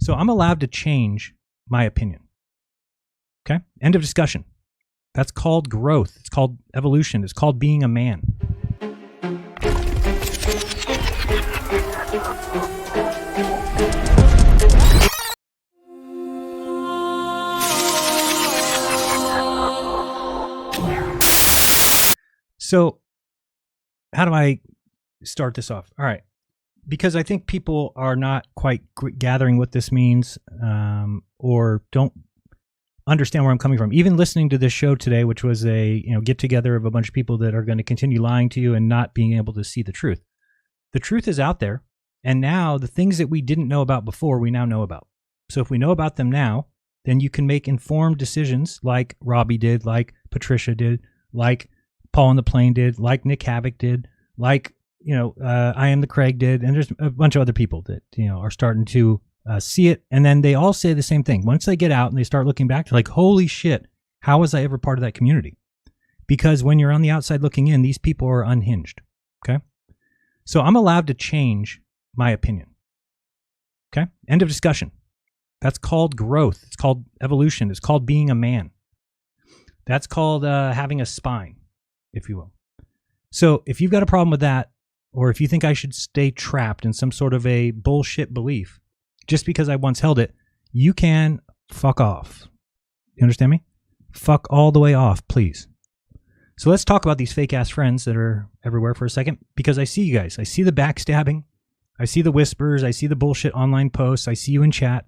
So I'm allowed to change my opinion. Okay? End of discussion. That's called growth. It's called evolution. It's called being a man. So how do I start this off? All right. Because I think people are not quite gathering what this means, or don't understand where I'm coming from. Even listening to this show today, which was a get together of a bunch of people that are going to continue lying to you and not being able to see the truth. The truth is out there, and now the things that we didn't know about before, we now know about. So if we know about them now, then you can make informed decisions like Robbie did, like Patricia did, like Paul on the Plane did, like Nick Havoc did, like I Am the Craig did, and there's a bunch of other people that are starting to see it, and then they all say the same thing. Once they get out and they start looking back, they're like, holy shit, how was I ever part of that community? Because when you're on the outside looking in, these people are unhinged, okay? So I'm allowed to change my opinion, okay? End of discussion. That's called growth. It's called evolution. It's called being a man. That's called having a spine, if you will. So if you've got a problem with that, or if you think I should stay trapped in some sort of a bullshit belief, just because I once held it, you can fuck off. You understand me? Fuck all the way off, please. So let's talk about these fake-ass friends that are everywhere for a second, because I see you guys. I see the backstabbing. I see the whispers. I see the bullshit online posts. I see you in chat.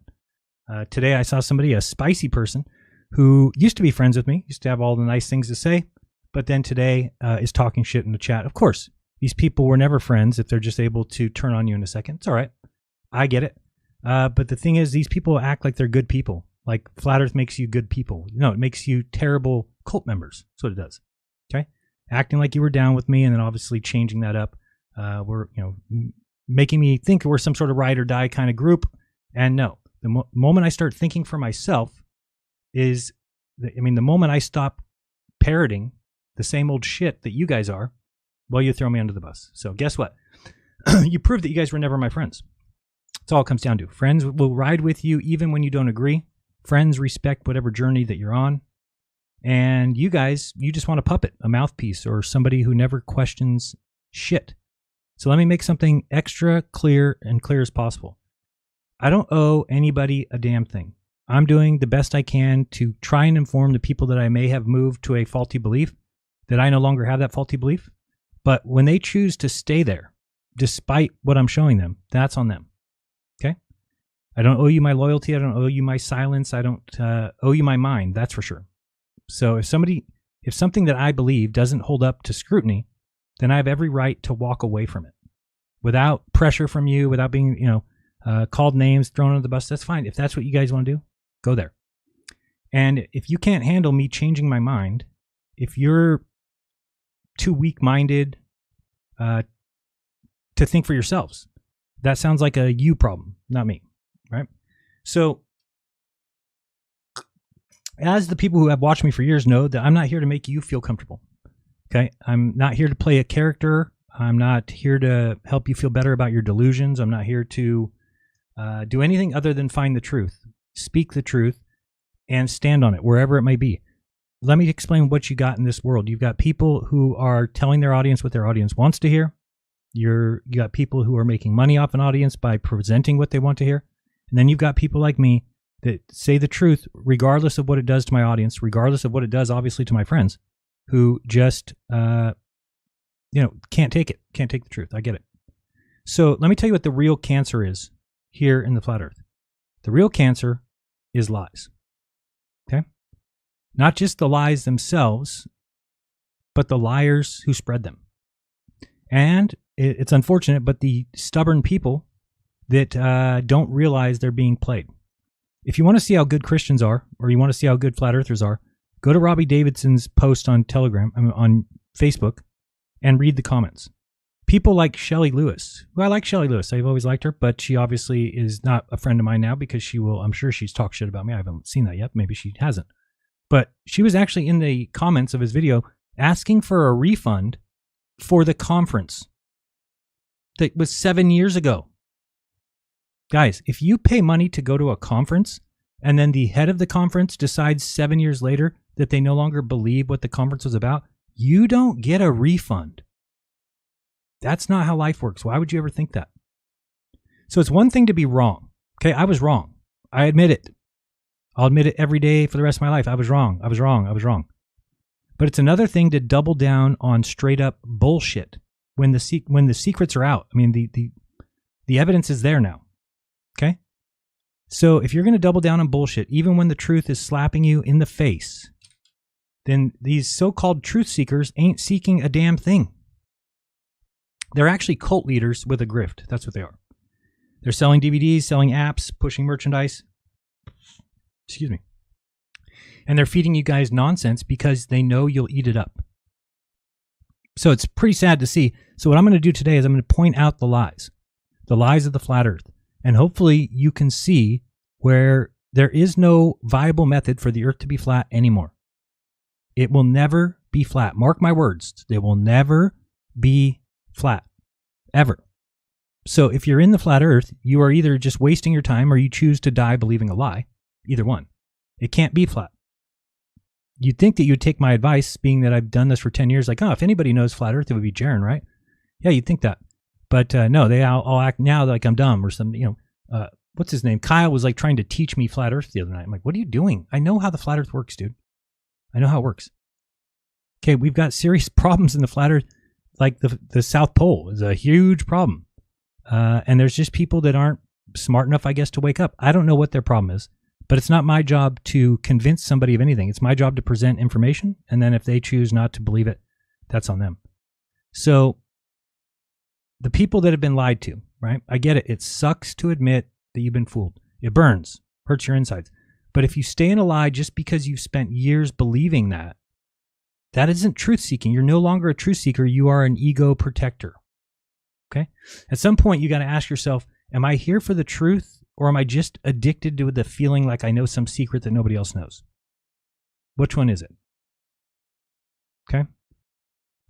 Today I saw somebody, a spicy person, who used to be friends with me, used to have all the nice things to say, but then today is talking shit in the chat. Of course, these people were never friends if they're just able to turn on you in a second. It's all right. I get it. But the thing is, these people act like they're good people. Like Flat Earth makes you good people. No, it makes you terrible cult members. That's what it does. Okay? Acting like you were down with me and then obviously changing that up. We're, making me think we're some sort of ride or die kind of group. And no, the moment I start thinking for myself is, the moment I stop parroting the same old shit that you guys are, well, you throw me under the bus. So guess what? You proved that you guys were never my friends. That's all it comes down to. Friends will ride with you even when you don't agree. Friends respect whatever journey that you're on. And you guys, you just want a puppet, a mouthpiece, or somebody who never questions shit. So let me make something extra clear and clear as possible. I don't owe anybody a damn thing. I'm doing the best I can to try and inform the people that I may have moved to a faulty belief, that I no longer have that faulty belief. But when they choose to stay there, despite what I'm showing them, that's on them. Okay? I don't owe you my loyalty. I don't owe you my silence. I don't owe you my mind. That's for sure. So if something that I believe doesn't hold up to scrutiny, then I have every right to walk away from it without pressure from you, without being, called names, thrown under the bus. That's fine. If that's what you guys want to do, go there. And if you can't handle me changing my mind, if you're too weak-minded to think for yourselves, that sounds like a you problem, not me, right? So as the people who have watched me for years know, that I'm not here to make you feel comfortable, okay? I'm not here to play a character. I'm not here to help you feel better about your delusions. I'm not here to do anything other than find the truth, speak the truth, and stand on it, wherever it may be. Let me explain what you got in this world. You've got people who are telling their audience what their audience wants to hear. You got people who are making money off an audience by presenting what they want to hear. And then you've got people like me that say the truth regardless of what it does to my audience, regardless of what it does, obviously, to my friends, who just, can't take it, can't take the truth. I get it. So let me tell you what the real cancer is here in the Flat Earth. The real cancer is lies. Okay? Not just the lies themselves, but the liars who spread them. And it's unfortunate, but the stubborn people that don't realize they're being played. If you want to see how good Christians are, or you want to see how good Flat Earthers are, go to Robbie Davidson's post on on Facebook, and read the comments. People like Shelley Lewis, who I like Shelley Lewis. I've always liked her, but she obviously is not a friend of mine now because I'm sure she's talked shit about me. I haven't seen that yet. Maybe she hasn't. But she was actually in the comments of his video asking for a refund for the conference that was 7 years ago. Guys, if you pay money to go to a conference and then the head of the conference decides 7 years later that they no longer believe what the conference was about, you don't get a refund. That's not how life works. Why would you ever think that? So it's one thing to be wrong. Okay, I was wrong. I admit it. I'll admit it every day for the rest of my life. I was wrong. I was wrong. I was wrong. But it's another thing to double down on straight up bullshit when the secrets are out. I mean, the evidence is there now. Okay? So if you're going to double down on bullshit, even when the truth is slapping you in the face, then these so-called truth seekers ain't seeking a damn thing. They're actually cult leaders with a grift. That's what they are. They're selling DVDs, selling apps, pushing merchandise. Excuse me. And they're feeding you guys nonsense because they know you'll eat it up. So it's pretty sad to see. So what I'm going to do today is I'm going to point out the lies of the flat earth. And hopefully you can see where there is no viable method for the earth to be flat anymore. It will never be flat. Mark my words. It will never be flat. Ever. So if you're in the flat earth, you are either just wasting your time or you choose to die believing a lie. Either one. It can't be flat. You'd think that you'd take my advice, being that I've done this for 10 years, like, oh, if anybody knows flat earth, it would be Jaron, right? Yeah, you'd think that. But no, they all act now like I'm dumb or something. What's his name? Kyle was like trying to teach me flat earth the other night. I'm like, what are you doing? I know how the flat earth works, dude. I know how it works. Okay, we've got serious problems in the flat earth. Like the South Pole is a huge problem. And there's just people that aren't smart enough, I guess, to wake up. I don't know what their problem is, but it's not my job to convince somebody of anything. It's my job to present information. And then if they choose not to believe it, that's on them. So the people that have been lied to, right? I get it. It sucks to admit that you've been fooled. It burns, hurts your insides. But if you stay in a lie just because you've spent years believing that, that isn't truth seeking. You're no longer a truth seeker. You are an ego protector. Okay? At some point, you got to ask yourself, am I here for the truth or am I just addicted to the feeling like I know some secret that nobody else knows? Which one is it? Okay?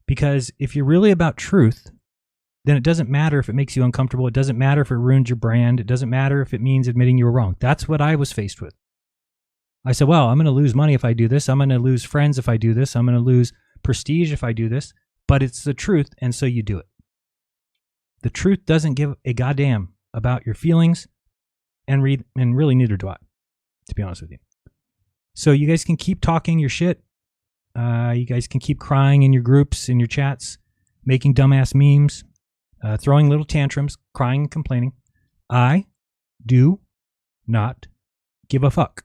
Because if you're really about truth, then it doesn't matter if it makes you uncomfortable. It doesn't matter if it ruins your brand. It doesn't matter if it means admitting you were wrong. That's what I was faced with. I said, well, I'm going to lose money if I do this. I'm going to lose friends if I do this. I'm going to lose prestige if I do this. But it's the truth, and so you do it. The truth doesn't give a goddamn about your feelings, and really neither do I, to be honest with you. So you guys can keep talking your shit. You guys can keep crying in your groups, in your chats, making dumbass memes, throwing little tantrums, crying and complaining. I do not give a fuck.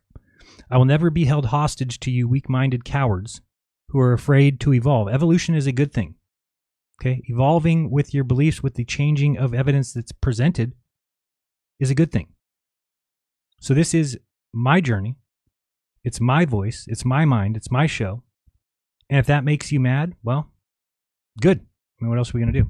I will never be held hostage to you weak-minded cowards who are afraid to evolve. Evolution is a good thing. Okay? Evolving with your beliefs, with the changing of evidence that's presented is a good thing. So this is my journey. It's my voice. It's my mind. It's my show. And if that makes you mad, well, good. I mean, what else are we going to do?